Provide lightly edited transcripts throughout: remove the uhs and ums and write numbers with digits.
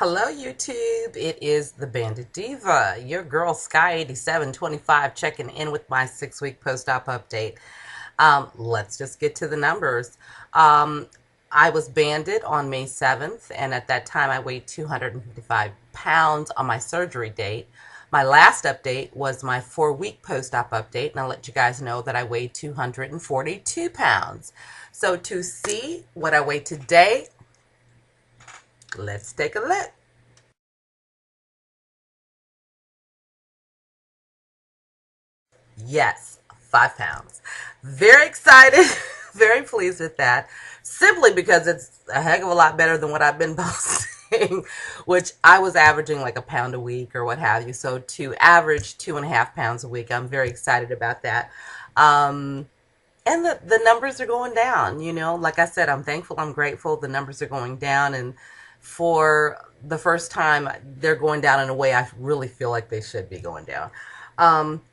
Hello, YouTube. It is the Bandit Diva, your girl Sky8725, checking in with my 6-week post-op update. Let's just get to the numbers. Um, I was banded on May 7th, and at that time I weighed 255 pounds on my surgery date. My last update was my 4-week post-op update, and I'll let you guys know that I weighed 242 pounds. So to see what I weigh today, let's take a look. Yes, 5 pounds. Very excited, very pleased with that, simply because it's a heck of a lot better than what I've been posting, which I was averaging like a pound a week or what have you. So to average 2.5 pounds a week, I'm very excited about that. Um, and the numbers are going down, like I said, I'm thankful, I'm grateful. The numbers are going down, and for the first time, they're going down in a way I really feel like they should be going down. Um,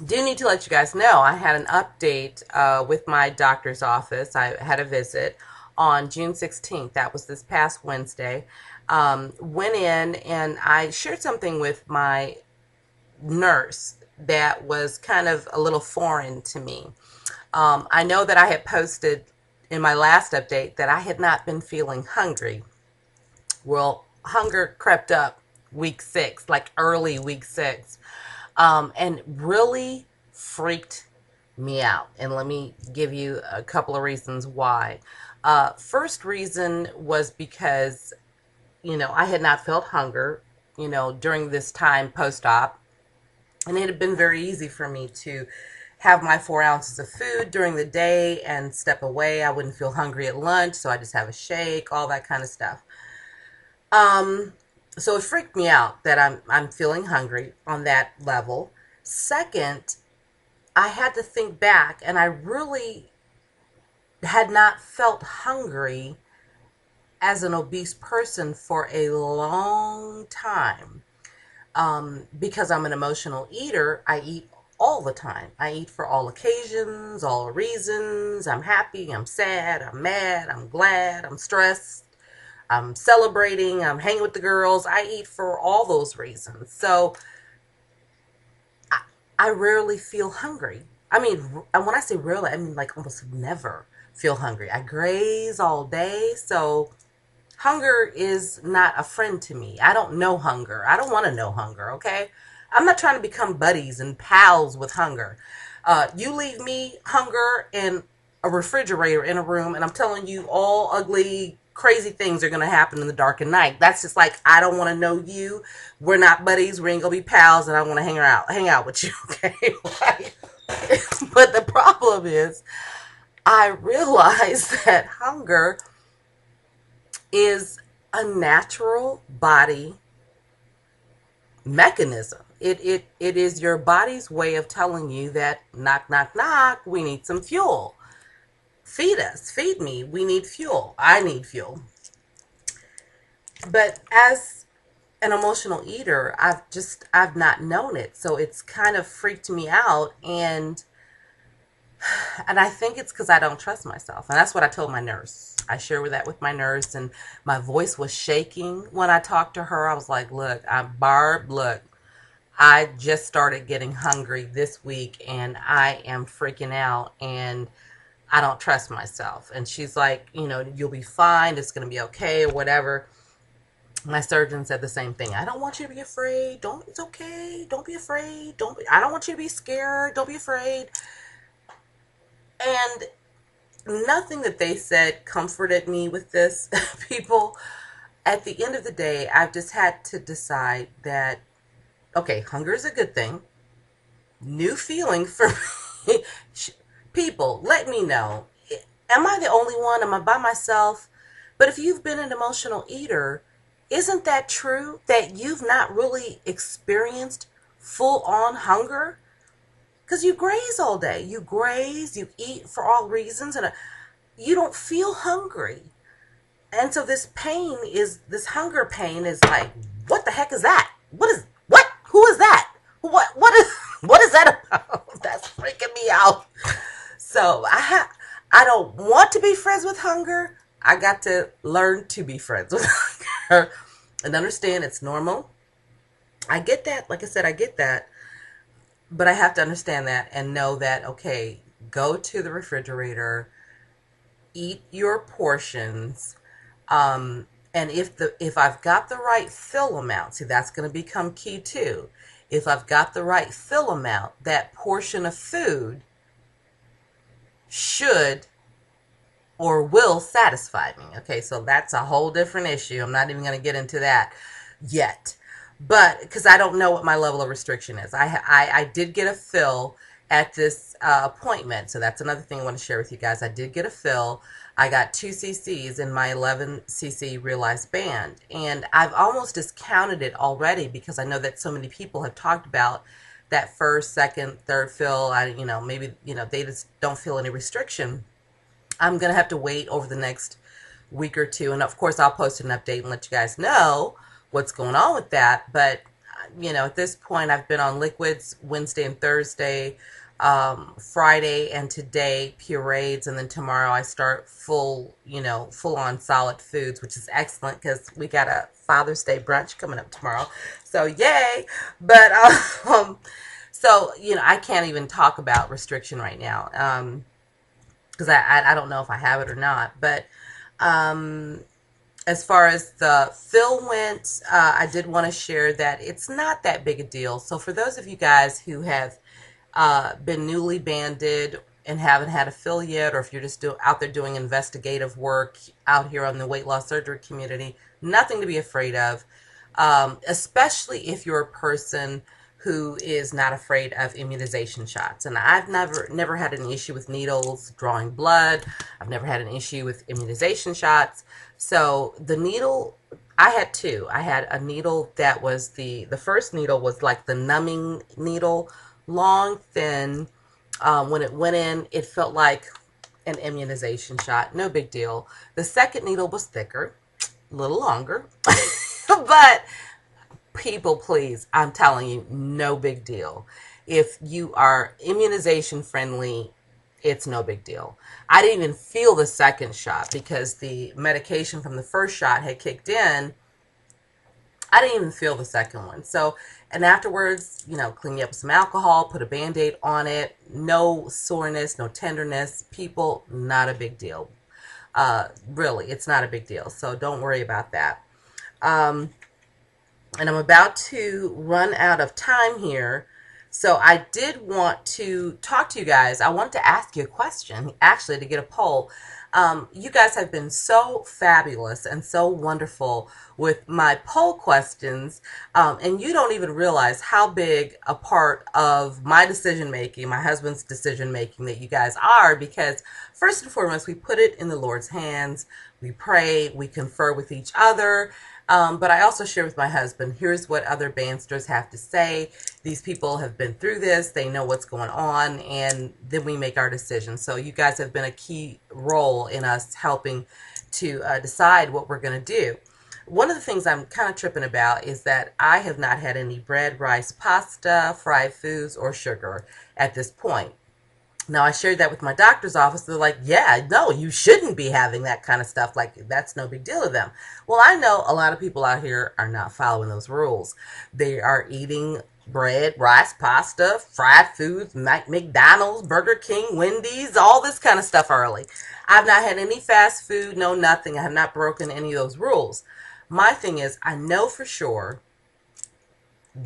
do need to let you guys know I had an update with my doctor's office. I had a visit on June 16th. That was this past Wednesday. Went in and I shared something with my nurse that was kind of a little foreign to me. I know that I had posted in my last update that I had not been feeling hungry. Well, hunger crept up week 6, like early week 6. And really freaked me out. And let me give you a couple of reasons why. First reason was because, I had not felt hunger, during this time post-op. And it had been very easy for me to have my 4 ounces of food during the day and step away. I wouldn't feel hungry at lunch, so I just have a shake, all that kind of stuff. Um, so it freaked me out that I'm feeling hungry on that level. Second, I had to think back, and I really had not felt hungry as an obese person for a long time. Because I'm an emotional eater, I eat all the time. I eat for all occasions, all reasons. I'm happy, I'm sad, I'm mad, I'm glad, I'm stressed, I'm celebrating, I'm hanging with the girls. I eat for all those reasons. So I rarely feel hungry. I mean, and when I say rarely, I mean like almost never feel hungry. I graze all day, so hunger is not a friend to me. I don't know hunger. I don't want to know hunger, okay? I'm not trying to become buddies and pals with hunger. You leave me hunger in a refrigerator in a room, and I'm telling you, all ugly, crazy things are going to happen in the dark and night. That's just like, I don't want to know you. We're not buddies. We ain't going to be pals, and I want to hang out with you, okay? Right? But the problem is, I realize that hunger is a natural body mechanism. It is your body's way of telling you that knock, knock, knock, we need some fuel. Feed us, feed me, we need fuel. I need fuel. But as an emotional eater, I've not known it. So it's kind of freaked me out, and I think it's because I don't trust myself. And that's what I told my nurse. I shared that with my nurse, and my voice was shaking when I talked to her. I was like, look, Barb, look, I just started getting hungry this week, and I am freaking out, and I don't trust myself. And she's like, you'll be fine. It's going to be okay, or whatever. My surgeon said the same thing. I don't want you to be afraid. It's okay. Don't be afraid. I don't want you to be scared. Don't be afraid. And nothing that they said comforted me with this, people. At the end of the day, I've just had to decide that, okay, hunger is a good thing. New feeling for me. People, let me know. Am I the only one? Am I by myself? But if you've been an emotional eater, isn't that true that you've not really experienced full-on hunger? Because you graze all day. You graze, you eat for all reasons, and you don't feel hungry. And so this hunger pain is like, what the heck is that? What? Who is that? What is that about? That's freaking me out. So I don't want to be friends with hunger. I got to learn to be friends with hunger. And understand it's normal. I get that. Like I said, I get that. But I have to understand that and know that, okay, go to the refrigerator, eat your portions. And if I've got the right fill amount, see, that's going to become key too. If I've got the right fill amount, that portion of food should or will satisfy me. Okay, so that's a whole different issue. I'm not even going to get into that yet. But because I don't know what my level of restriction is, I did get a fill at this appointment. So that's another thing I want to share with you guys. I did get a fill. I got 2 cc's in my 11 cc realized band. And I've almost discounted it already because I know that so many people have talked about that first, second, third fill. Maybe, they just don't feel any restriction. I'm going to have to wait over the next week or two. And of course, I'll post an update and let you guys know what's going on with that. But, at this point, I've been on liquids Wednesday and Thursday, Friday and today, purees. And then tomorrow I start full on solid foods, which is excellent because we got a Father's Day brunch coming up tomorrow. So yay. But, I can't even talk about restriction right now. Because I don't know if I have it or not. But as far as the fill went, I did want to share that it's not that big a deal. So for those of you guys who have been newly banded and haven't had a fill yet, or if you're just out there doing investigative work out here on the weight loss surgery community, nothing to be afraid of, especially if you're a person who is not afraid of immunization shots. And I've never had an issue with needles drawing blood. I've never had an issue with immunization shots. So the needle, I had two. I had a needle that was the first needle was like the numbing needle, long, thin. When it went in, it felt like an immunization shot. No big deal. The second needle was thicker, a little longer, but people, please, I'm telling you, no big deal. If you are immunization friendly, it's no big deal. I didn't even feel the second shot because the medication from the first shot had kicked in. I didn't even feel the second one. So, and afterwards, clean you up with some alcohol, put a Band-Aid on it. No soreness, no tenderness. People, not a big deal. Really, it's not a big deal. So don't worry about that. And I'm about to run out of time here. So I did want to talk to you guys. I wanted to ask you a question, actually, to get a poll. You guys have been so fabulous and so wonderful with my poll questions. And you don't even realize how big a part of my decision making, my husband's decision making that you guys are, because first and foremost, we put it in the Lord's hands. We pray, we confer with each other. But I also share with my husband, here's what other bandsters have to say. These people have been through this. They know what's going on. And then we make our decisions. So you guys have been a key role in us helping to decide what we're going to do. One of the things I'm kind of tripping about is that I have not had any bread, rice, pasta, fried foods, or sugar at this point. Now, I shared that with my doctor's office. They're like, yeah, no, you shouldn't be having that kind of stuff. Like, that's no big deal to them. Well, I know a lot of people out here are not following those rules. They are eating bread, rice, pasta, fried foods, McDonald's, Burger King, Wendy's, all this kind of stuff early. I've not had any fast food, no nothing. I have not broken any of those rules. My thing is, I know for sure,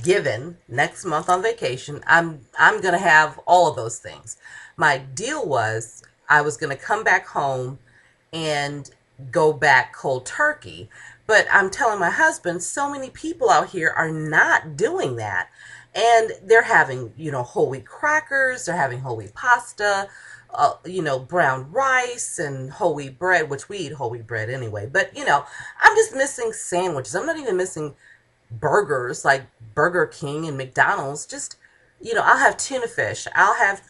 given next month on vacation, I'm going to have all of those things. My deal was I was going to come back home and go back cold turkey. But I'm telling my husband, so many people out here are not doing that. And they're having, whole wheat crackers, they're having whole wheat pasta, brown rice and whole wheat bread, which we eat whole wheat bread anyway. But, I'm just missing sandwiches. I'm not even missing burgers like Burger King and McDonald's. Just, I'll have tuna fish. I'll have,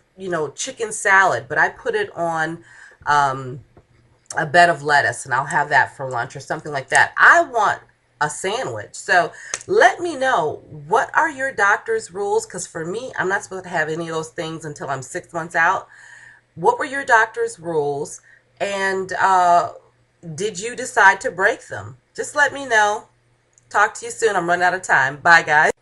chicken salad, but I put it on a bed of lettuce and I'll have that for lunch or something like that. I want a sandwich. So let me know, what are your doctor's rules? Because for me, I'm not supposed to have any of those things until I'm 6 months out. What were your doctor's rules? And did you decide to break them? Just let me know. Talk to you soon. I'm running out of time. Bye, guys.